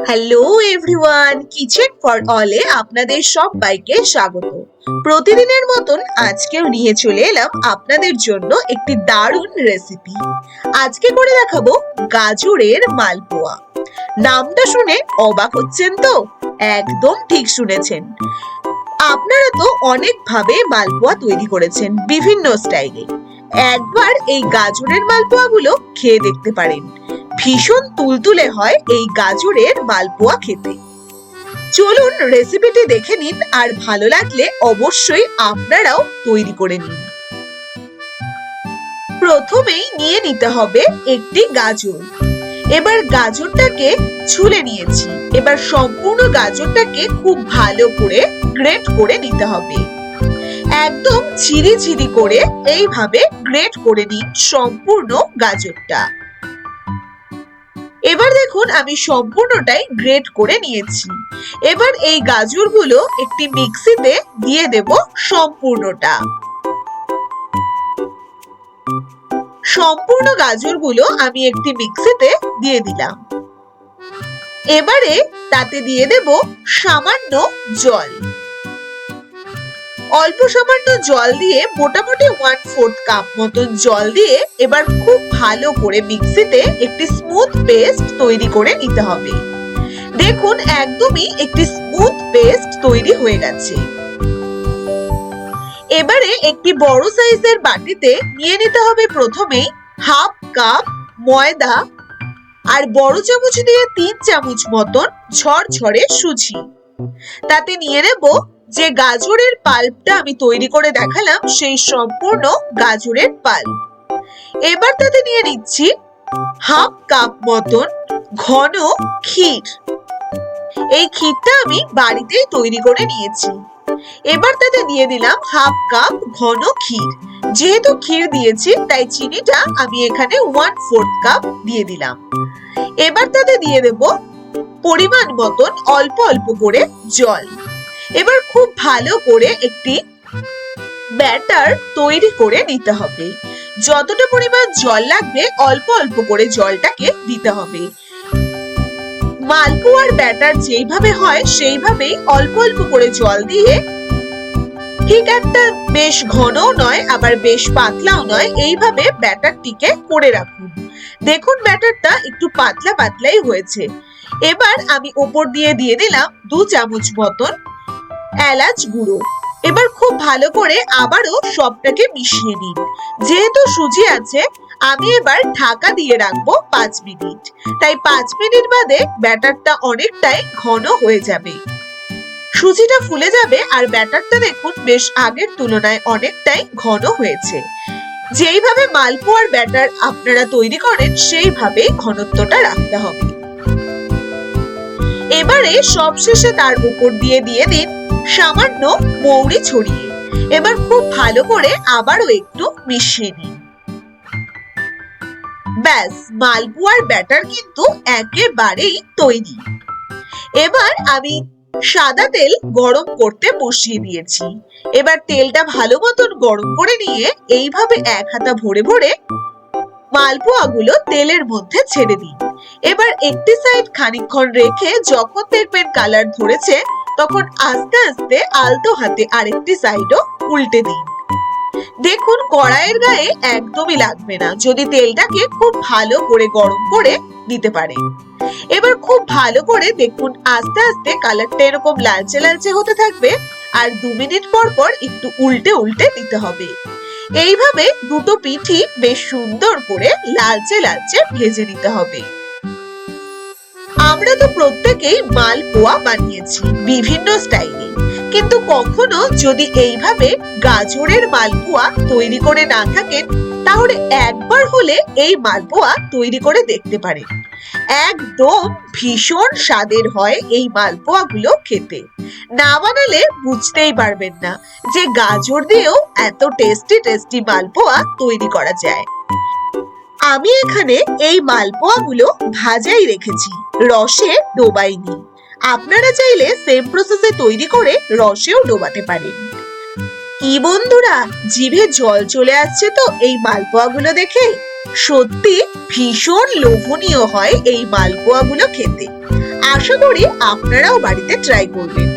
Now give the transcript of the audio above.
Hello everyone, kitchen for অলে আপনাদের সবাইকে স্বাগত। প্রতিদিনের মতন আজকেও নিয়ে চলে এলাম আপনাদের জন্য একটি দারুণ রেসিপি। আজকে করে দেখাবো গাজরের মালপোয়া। নামটা শুনে অবাক হচ্ছেন তো? একদম ঠিক শুনেছেন। আপনারা তো অনেক ভাবে মালপোয়া তৈরি করেছেন বিভিন্ন স্টাইলে। একবার এই গাজরের মালপোয়াগুলো খেয়ে দেখতে পারেন। ভীষণ তুলতুলে হয় এই গাজরের মালপোয়া খেতে। চলুন রেসিপিটি দেখে নিন, আর ভালো লাগলে অবশ্যই আপনারাও তৈরি করে নিন। প্রথমেই নিয়ে নিতে হবে একটি গাজর। এবার গাজরটাকে ছুলে নিয়েছি। এবার সম্পূর্ণ গাজরটাকে খুব ভালো করে গ্রেট করে নিতে হবে। একদম ঝিরি করে এইভাবে গ্রেট করে নিন সম্পূর্ণ গাজরটা। এবার দেখুন আমি সম্পূর্ণটাই গ্রেট করে নিয়েছি। এবার এই গাজরগুলো একটি মিক্সিতে দিয়ে দেব সম্পূর্ণটা। সম্পূর্ণ গাজরগুলো আমি একটি মিক্সিতে দিয়ে দিলাম। এবারে তাতে দিয়ে দেব সামান্য জল। অল্প সামান্য জল দিয়ে মোটামুটি 1/4 কাপ মতন জল দিয়ে এবার খুব ভালো করে মিক্সিতে একটি স্মুথ পেস্ট তৈরি করে নিতে হবে। দেখুন একদমই একটি স্মুথ পেস্ট তৈরি হয়ে গেছে। এবারে একটি বড় সাইজের বাটিতে নিয়ে নিতে হবে প্রথমেই 1/2 কাপ ময়দা আর বড় চামচ দিয়ে 3 চামচ মতন ঝরঝরে সুজি। তাতে নিয়ে নেব যে গাজরের পাল্পটা আমি তৈরি করে দেখালাম, সেই সম্পূর্ণ গাজরের পাল্প। এবার তাতে নিয়ে নিচ্ছি 1/2 কাপ মতন ঘন ক্ষীর। এই ক্ষীরটা আমি বাড়িতেই তৈরি করে নিয়েছি। এবার তাতে দিয়ে দিলাম 1/2 কাপ ঘন ক্ষীর। যেহেতু ক্ষীর দিয়েছি তাই চিনিটা আমি এখানে 1/4 কাপ দিয়ে দিলাম। এবার তাতে দিয়ে দেব পরিমাণ মতন অল্প অল্প করে জল। এবার খুব ভালো করে একটি ব্যাটার তৈরি করে নিতে হবে। যতটা পরিমাণ জল লাগবে অল্প অল্প করে জলটাকে দিতে হবে। মালপোয়ার ব্যাটার যেইভাবে হয় সেইভাবেই অল্প অল্প করে জল দিয়ে, ঠিক একটা বেশ ঘনও নয় আবার বেশ পাতলাও নয়, এইভাবে ব্যাটারটিকে করে রাখুন। দেখুন ব্যাটারটা একটু পাতলা পাতলাই হয়েছে। এবার আমি উপর দিয়ে দিয়ে দিলাম 2 চামচ মতন এলাচ গুঁড়ো। এবার খুব ভালো করে আবারও সবটাকে মিশিয়ে নিন। যেহেতু সুজি আছে আমি এবার ঢাকা দিয়ে রাখবো 5 মিনিট। তাই 5 মিনিট বাদে ব্যাটারটা অনেকটাই ঘন হয়ে যাবে। সুজিটা ফুলে যাবে আর ব্যাটারটা দেখুন বেশ আগের তুলনায় অনেকটাই ঘন হয়েছে। যেইভাবে মালপোয়ার ব্যাটার আপনারা তৈরি করেন সেইভাবেই ঘনত্বটা রাখতে হবে। এবারে সবশেষে তার উপর দিয়ে দিয়ে দিন সামান্য মৌরি ছড়িয়ে। এবার খুব ভালো করে আবারও একটু মিশিয়ে নিন। ব্যাস, মালপোয়ার ব্যাটার কিন্তু একেবারেই তৈরি। এবার আমি সাদা তেল গরম করতে বসিয়ে দিয়েছি। এবার তেলটা ভালো মতন গরম করে নিয়ে এইভাবে এক হাতা ভরে ভরে মালপোয়াগুলো তেলের মধ্যে ছেড়ে দিন। এবার একটি সাইড খানিকক্ষণ রেখে যখন দেখবেন কালার ধরেছে তখন আস্তে আস্তে আলতো হাতে আরেকটি সাইডও উল্টে দিন। দেখুন কড়াইয়ের গায়ে একদমই লাগবে না যদি তেলটাকে খুব ভালো করে গরম করে দিতে পারেন। এবার খুব ভালো করে দেখুন আস্তে আস্তে কালারটা এরকম লালচে লালচে হতে থাকবে আর 2 মিনিট পর পর একটু উল্টে উল্টে দিতে হবে। এইভাবে দুটো পিঠই বেশ সুন্দর করে লালচে লালচে ভেজে নিতে হবে। আমরা তো প্রত্যেকেই মালপোয়া বানিয়েছি বিভিন্ন স্টাইলে, কিন্তু কখনো যদি এইভাবে গাজরের মালপোয়া তৈরি করে না থাকেন তাহলে একবার হলে এই মালপোয়া তৈরি করে দেখতে পারেন। একদম ভীষণ স্বাদের হয় এই মালপোয়াগুলো খেতে। না বানালে বুঝতেই পারবেন না যে গাজর দিয়েও এত টেস্টি টেস্টি মালপোয়া তৈরি করা যায়। আমি এখানে এই মালপোয়াগুলো ভাজাই রেখেছি, রসে ডোবাইনি। আপনারা চাইলে সেম প্রসেসে তৈরি করে রসেও ডোবাতে পারেন। কি বন্ধুরা, জিভে জল চলে আসছে তো এই মালপোয়াগুলো দেখে। সত্যি ভীষণ লোভনীয় হয় এই মালপোয়াগুলো খেতে। আশা করি আপনারাও বাড়িতে ট্রাই করবেন।